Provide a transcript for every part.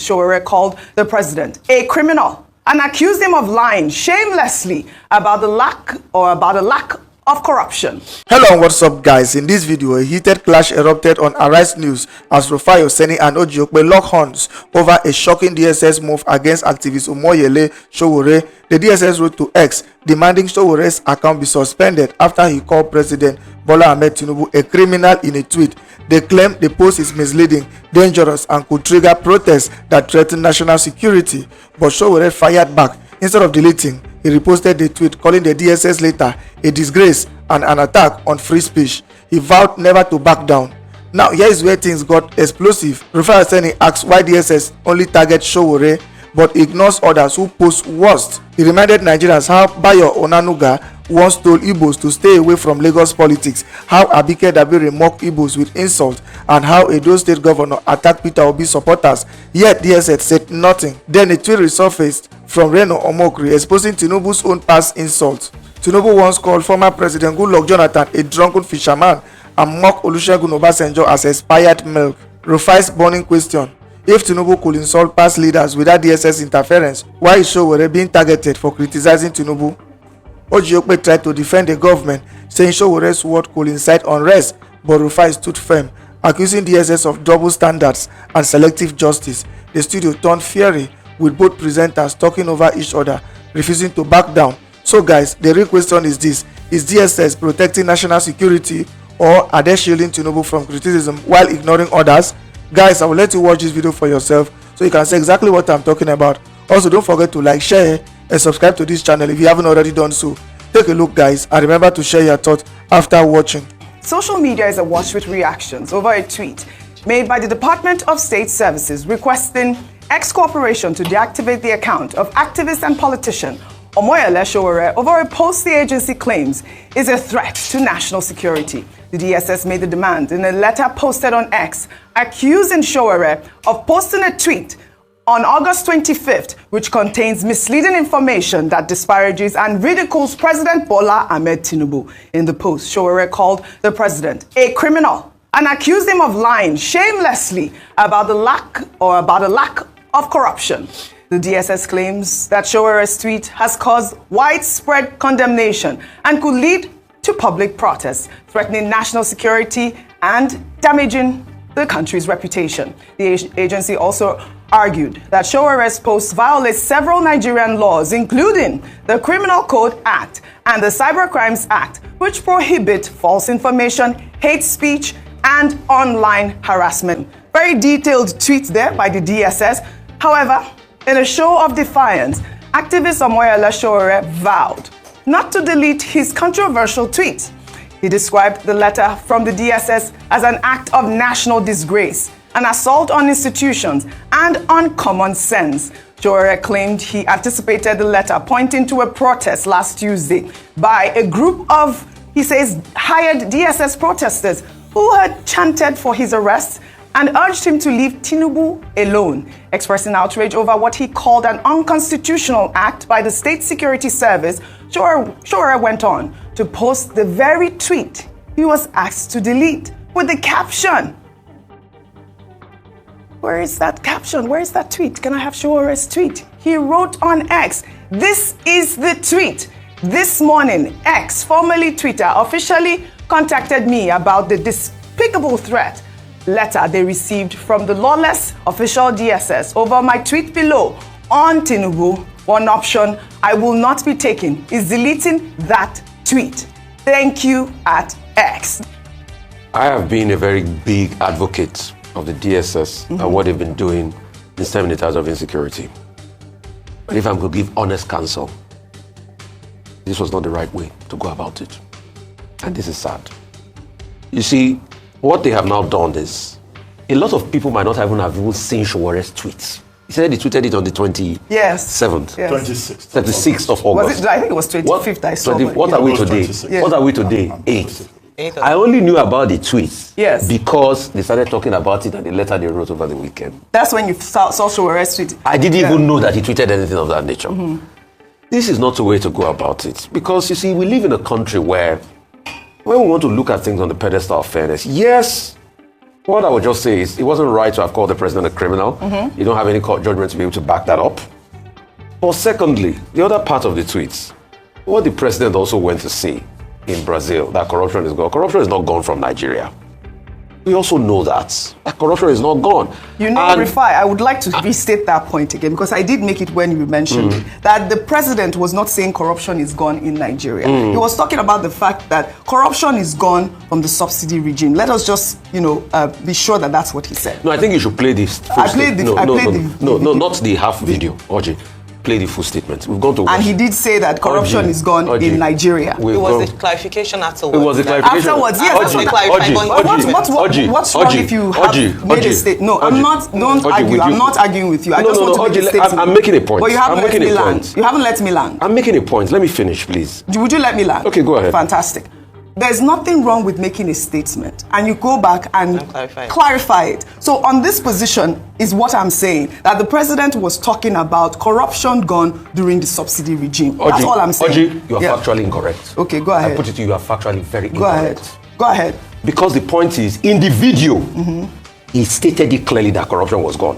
Sowore called the president a criminal and accused him of lying shamelessly about the lack of corruption. Hello and what's up, guys? In this video, a heated clash erupted on Arise News as Rufai and Ojy Okpe lock horns over a shocking DSS move against activist Omoyele Sowore. The DSS wrote to X demanding Sowore'S account be suspended after he called President Bola Ahmed Tinubu a criminal in a tweet. They claim the post is misleading, dangerous, and could trigger protests that threaten national security. But Sowore fired back. Instead of deleting, he reposted the tweet calling the DSS letter a disgrace and an attack on free speech. He vowed never to back down. Now here is where things got explosive. Rufai asks why DSS only targets Sowore but ignores others who post worst. He reminded Nigerians how Bayo Onanuga once told Igbos to stay away from Lagos politics, how Abike Dabiri mocked Igbos with insult, and how Edo State Governor attacked Peter Obi's supporters, yet DSS said nothing. Then a tweet resurfaced from Reno Omokri exposing Tinubu's own past insults. Tinubu once called former President Goodluck Jonathan a drunken fisherman and mocked Olusegun Obasanjo as expired milk. Rufai's burning question: if Tinubu could insult past leaders without DSS interference, why is Sowore being targeted for criticizing Tinubu? Ojy Okpe tried to defend the government, saying Sowore'S word could incite unrest, but Rufai stood firm, accusing DSS of double standards and selective justice. The studio turned fiery, with both presenters talking over each other, refusing to back down. So guys, the real question is this: is DSS protecting national security, or are they shielding Tinubu from criticism while ignoring others? Guys, I will let you watch this video for yourself so you can see exactly what I'm talking about. Also, don't forget to like, share, and subscribe to this channel if you haven't already done so. Take a look, guys, and remember to share your thoughts after watching. Social media is awash with reactions over a tweet made by the Department of State Services requesting X Corporation to deactivate the account of activist and politician Omoyele Sowore over a post the agency claims is a threat to national security. The DSS made the demand in a letter posted on X, accusing Sowore of posting a tweet on August 25th, which contains misleading information that disparages and ridicules President Bola Ahmed Tinubu. In the post, Sowore called the president a criminal and accused him of lying shamelessly about the lack of corruption. The DSS claims that Sowore'S tweet has caused widespread condemnation and could lead to public protests, threatening national security and damaging the country's reputation. The agency also argued that Sowore'S post violates several Nigerian laws, including the Criminal Code Act and the Cybercrimes Act, which prohibit false information, hate speech, and online harassment. Very detailed tweet there by the DSS. However, in a show of defiance, activist Omoyele Sowore vowed not to delete his controversial tweet. He described the letter from the DSS as an act of national disgrace, an assault on institutions, and on common sense. Sowore claimed he anticipated the letter, pointing to a protest last Tuesday by a group of, he says, hired DSS protesters who had chanted for his arrest and urged him to leave Tinubu alone, expressing outrage over what he called an unconstitutional act by the State Security Service. Sowore went on to post the very tweet he was asked to delete with the caption. Where is that caption? Where is that tweet? Can I have Sowore'S tweet? He wrote on X, "This is the tweet. This morning, X, formerly Twitter, officially contacted me about the despicable threat letter they received from the lawless official DSS over my tweet below on Tinubu. One option I will not be taking is deleting that tweet. Thank you at X." I have been a very big advocate of the DSS and what they've been doing in stemming the tides of insecurity. But if I'm going to give honest counsel, this was not the right way to go about it. And this is sad. You see, what they have now done is, a lot of people might not even seen Sowore'S tweets. He said he tweeted it on the 27th. Yes. 26th of August. I think it was 25th. I saw it. What are we today? Yes. What are we today? 8th. I only knew about the tweets because they started talking about it and the letter they wrote over the weekend. That's when you saw Sowore'S tweet. I didn't even know that he tweeted anything of that nature. This is not the way to go about it, because you see, we live in a country where when we want to look at things on the pedestal of fairness, yes, What I would just say is, it wasn't right to have called the president a criminal. You don't have any court judgment to be able to back that up. But secondly, the other part of the tweets, what the president also went to say in Brazil, that corruption is gone. Corruption is not gone from Nigeria. We also know that corruption is not gone. You know, Rufai, I would like to restate that point again, because I did make it when you mentioned that the president was not saying corruption is gone in Nigeria. He was talking about the fact that corruption is gone from the subsidy regime. Let us just, be sure that that's what he said. No, I think you should play this. I played the Not the half video, Ojy. Play the full statement. We've gone to and he did say that corruption is gone in Nigeria. It was the clarification afterwards. It was the clarification. Afterwards, yes. What's wrong if you have made a statement? No, I'm not. Don't argue. I'm not arguing with you. I just want to make a statement. I'm making a point. But you haven't let me land. You haven't let me land. I'm making a point. Let me finish, please. Would you let me land? Okay, go ahead. Fantastic. There's nothing wrong with making a statement, and you go back and clarify it. So on this position is what I'm saying, that the president was talking about corruption gone during the subsidy regime. That's all I'm saying. Ojy, you are factually incorrect. Okay, go ahead. I put it to you, you are factually very incorrect. Go ahead. Because the point is, in the video, he stated it clearly that corruption was gone.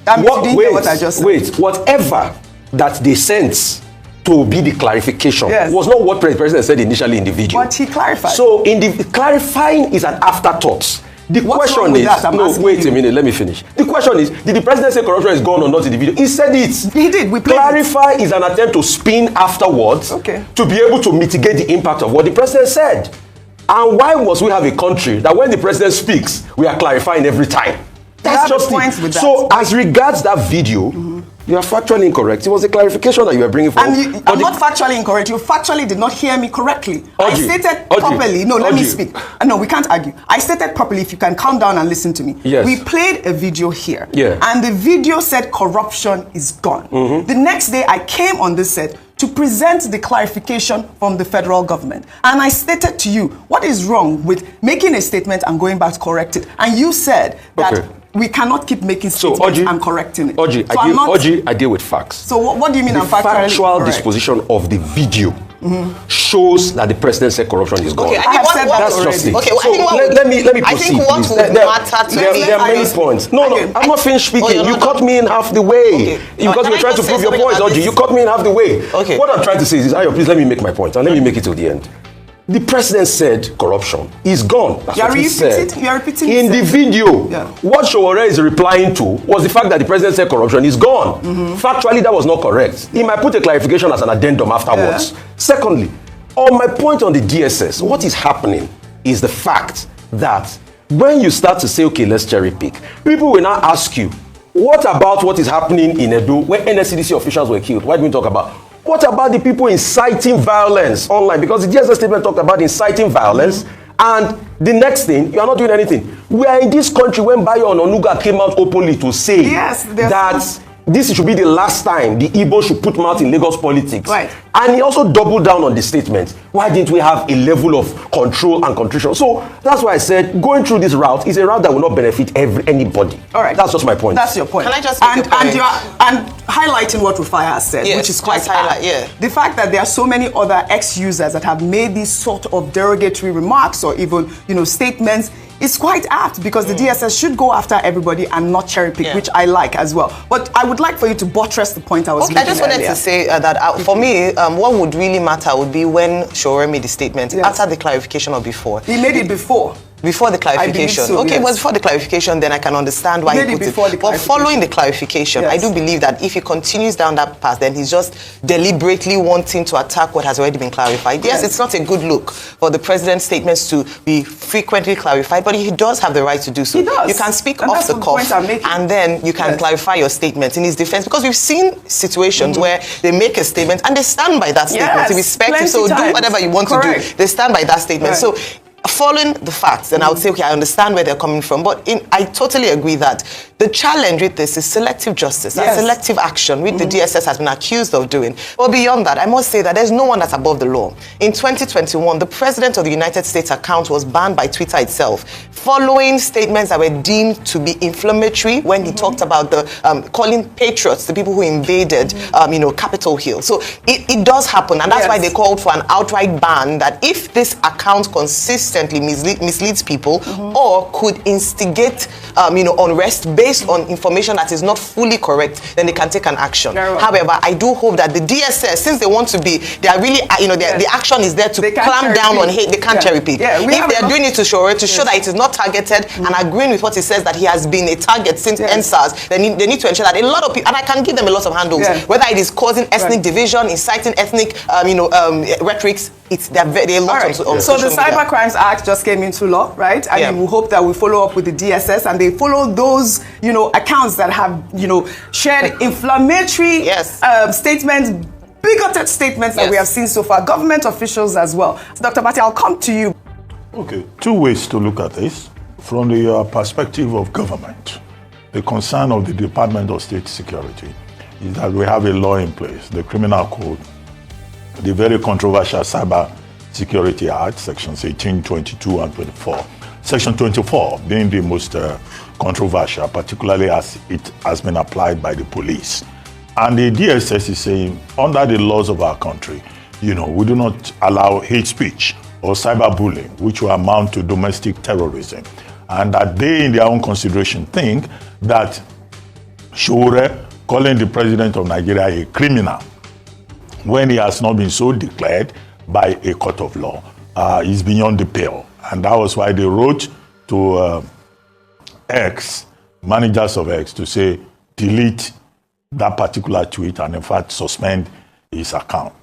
What I just said. Wait, whatever that they sent to be the clarification was not what the president said initially in the video. But he clarified. So in the clarifying is an afterthought. The question is, wait a minute, let me finish. The question is, did the president say corruption is gone or not in the video? He said it. He did. We clarify is an attempt to spin afterwards to be able to mitigate the impact of what the president said. And why must we have a country that when the president speaks, we are clarifying every time? That's just it. So as regards that video, you are factually incorrect. It was a clarification that you were bringing forward. I'm not factually incorrect. You factually did not hear me correctly. I stated properly. No, let me speak. No, we can't argue. I stated properly. If you can calm down and listen to me. Yes. We played a video here. Yeah. And the video said corruption is gone. The next day, I came on this set to present the clarification from the federal government. And I stated to you, what is wrong with making a statement and going back to correct it? And you said that we cannot keep making statements and correcting it. Ojy, I deal with facts. So what do you mean I'm factually correct? The factual disposition of the video shows that the president said corruption is gone. Okay, I have said that already. Okay, so let me proceed. I think what would matter to me. There are many points. No, I'm not finished speaking. You cut me in half the way. Because you were trying to prove your point, Ojy. You cut me in half the way. Okay. What I'm trying to say is, Ayo, please let me make my point and let me make it till the end. The president said corruption is gone. That's what he said. You are repeating in the video. What Sowore'S is replying to was the fact that the president said corruption is gone. Factually, that was not correct. He might put a clarification as an addendum afterwards. Secondly, on my point on the DSS, what is happening is the fact that when you start to say, okay, let's cherry pick, people will now ask you, what about what is happening in Edo where NSCDC officials were killed? Why do we talk about? What about the people inciting violence online? Because the DSS statement talked about inciting violence, and the next thing, you are not doing anything. We are in this country when Bayo and Onuga came out openly to say that this should be the last time the Igbo should put mouth in Lagos politics. Right. And he also doubled down on the statement. Why didn't we have a level of control and contrition? So that's why I said going through this route is a route that will not benefit anybody. All right. That's just my point. That's your point. Can I just make a point? And highlighting what Rufai has said, which is quite apt. The fact that there are so many other ex-users that have made these sort of derogatory remarks or even, statements, it's quite apt because the DSS should go after everybody and not cherry pick, which I like as well. But I would like for you to buttress the point I was making I just wanted to say that for me, what would really matter would be when Sowore'S made the statement, after the clarification or before. He made it before. Before the clarification. So, it was before the clarification, then I can understand why he put it. But following the clarification, I do believe that if he continues down that path, then he's just deliberately wanting to attack what has already been clarified. Yes, it's not a good look for the president's statements to be frequently clarified, but he does have the right to do so. He does. You can speak off the cuff, and then you can clarify your statement in his defense, because we've seen situations where they make a statement and they stand by that statement. Irrespective, so do whatever you want to do. They stand by that statement. So following the facts, then I would say, okay, I understand where they're coming from, but I totally agree that the challenge with this is selective justice and selective action, which the DSS has been accused of doing. But beyond that, I must say that there's no one that's above the law. In 2021, the president of the United States account was banned by Twitter itself, following statements that were deemed to be inflammatory when he talked about the calling patriots the people who invaded, Capitol Hill. So it does happen, and that's why they called for an outright ban, that if this account consists consistently misleads people or could instigate, unrest based on information that is not fully correct, then they can take an action. However, I do hope that the DSS, since they want to be, they are really, the action is there to clamp down on hate. They can't cherry pick. If they are doing it to show that it is not targeted and agreeing with what he says that he has been a target since NSAS, they need to ensure that a lot of people, and I can give them a lot of handles, whether it is causing ethnic division, inciting ethnic, rhetorics, there are a lot on So the Cyber Crimes Act just came into law, right? And we hope that we follow up with the DSS and they follow those, accounts that have, shared inflammatory statements, bigoted statements that we have seen so far, government officials as well. So Dr. Mati, I'll come to you. Okay, two ways to look at this. From the perspective of government, the concern of the Department of State Security is that we have a law in place, the Criminal Code, the very controversial Cyber Security Act, Sections 18, 22, and 24. Section 24 being the most controversial, particularly as it has been applied by the police. And the DSS is saying, under the laws of our country, we do not allow hate speech or cyberbullying, which will amount to domestic terrorism. And that they, in their own consideration, think that Sowore calling the president of Nigeria a criminal when he has not been so declared by a court of law is beyond the pale. And that was why they wrote to X, managers of X, to say, delete that particular tweet and in fact suspend his account.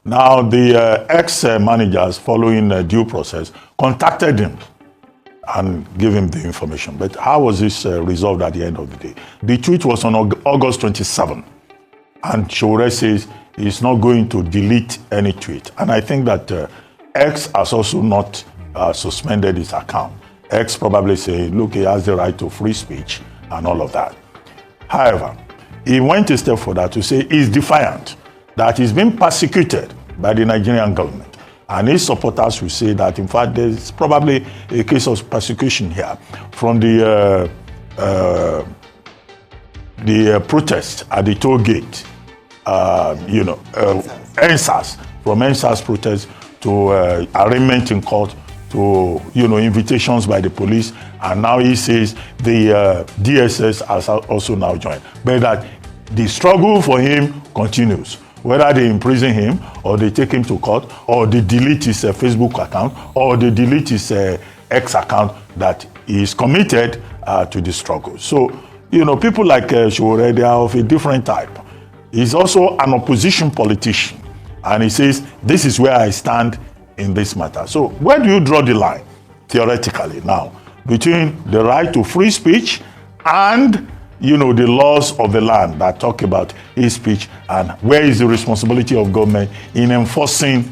Now the ex-managers, following due process, contacted him and gave him the information. But how was this resolved at the end of the day? The tweet was on August 27, and Sowore says he's not going to delete any tweet. And I think that X has also not suspended his account. X probably saying, look, he has the right to free speech and all of that. However, he went a step further to say he's defiant, that he's been persecuted by the Nigerian government. And his supporters will say that, in fact, there's probably a case of persecution here from the protest at the toll gate, NSAS, from NSAS protest to arraignment in court to, invitations by the police. And now he says the DSS has also now joined. But that the struggle for him continues. Whether they imprison him or they take him to court or they delete his Facebook account or they delete his X account, that he is committed to the struggle. So, people like Sowore, they are of a different type. He's also an opposition politician. And he says, this is where I stand in this matter. So where do you draw the line, theoretically now, between the right to free speech and the laws of the land that talk about his speech, and where is the responsibility of government in enforcing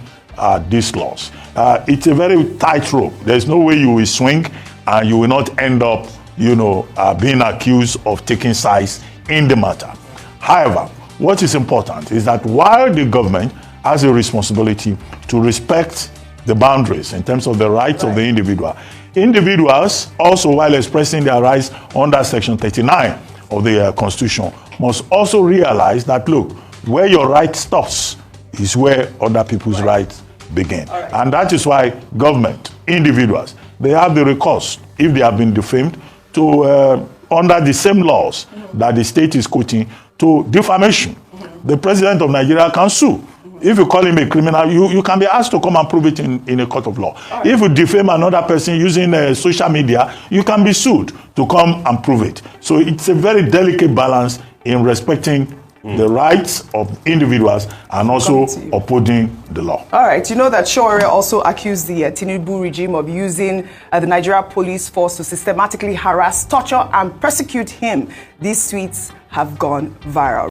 these laws? It's a very tight rope. There's no way you will swing and you will not end up, being accused of taking sides in the matter. However, what is important is that while the government has a responsibility to respect the boundaries in terms of the rights of the individual, individuals also, while expressing their rights under Section 39 of the Constitution, must also realize that, look, where your right stops is where other people's rights begin. And that is why government, individuals, they have the recourse, if they have been defamed, to, under the same laws that the state is quoting, to defamation. The president of Nigeria can sue. If you call him a criminal, you can be asked to come and prove it in a court of law. If you defame another person using social media, you can be sued to come and prove it. So it's a very delicate balance in respecting the rights of individuals and also upholding the law. All right, you know that Sowore also accused the Tinubu regime of using the Nigeria police force to systematically harass, torture, and persecute him. These tweets have gone viral.